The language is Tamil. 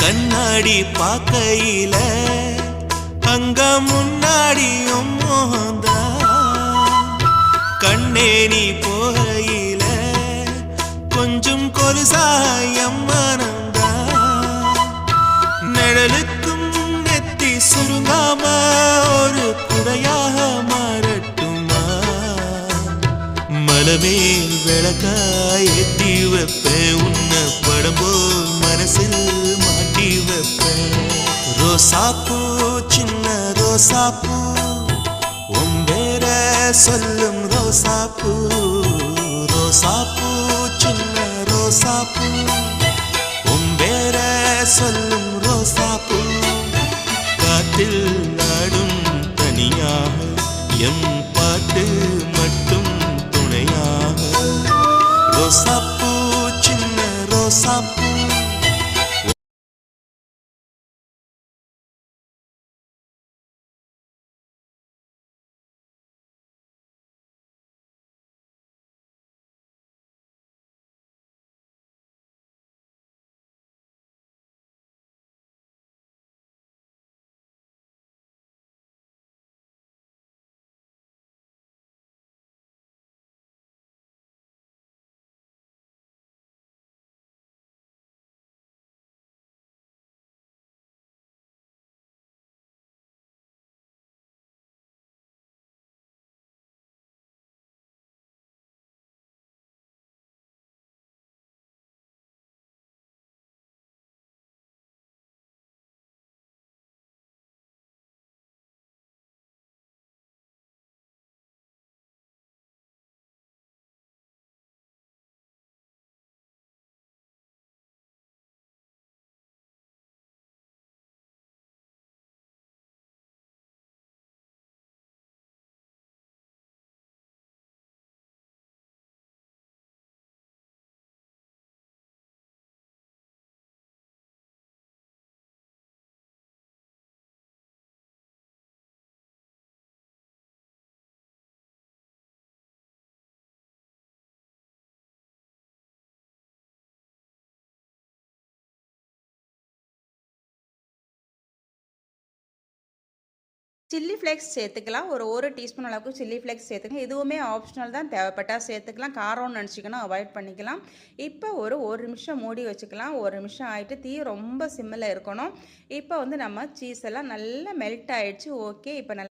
கண்ணாடி பார்க்கையில அங்க முன்னாடியும் மோகந்தா கண்ணே நீ போகையில கொஞ்சம் கொலுசாயம் மனந்தா நிழலுக்கும் நெத்தி சுருங்காம ஒரு குடையாக மாறட்டுமா மலமேல் விளக்காய் ஏத்தி வைப்பேன் உன்னை படம் போல் மனசில் மாட்டி வைப்பேன் ரோசாப்பூ சின்ன ரோசாப்பூ உம்பேர சொல்லும் ரோசாப்பூ ரோசாப்பூ சின்ன ரோசாப்பூ உம்பேர சொல்லும் ரோசாப்பூ காற்றில் நாடும் தனியாக எம் பாட்டு மட்டும் துணையாக ரோசாப்பூ சின்ன ரோசாப்பூ சில்லி ஃப்ளேக்ஸ் சேர்த்துக்கலாம். ஒரு டீஸ்பூன் அளவுக்கு சில்லி ஃப்ளேக்ஸ் சேர்த்துக்கலாம். இதுவுமே ஆப்ஷனல் தான், தேவைப்பட்டால் சேர்த்துக்கலாம். காரம்னு நினச்சிக்கணும், அவாய்ட் பண்ணிக்கலாம். இப்போ ஒரு நிமிஷம் மூடி வச்சுக்கலாம். 1 நிமிஷம் ஆகிட்டு தீ ரொம்ப சிம்மில் இருக்கணும். இப்போ நம்ம சீஸ் எல்லாம் நல்லா மெல்ட் ஆகிடுச்சு. ஓகே, இப்போ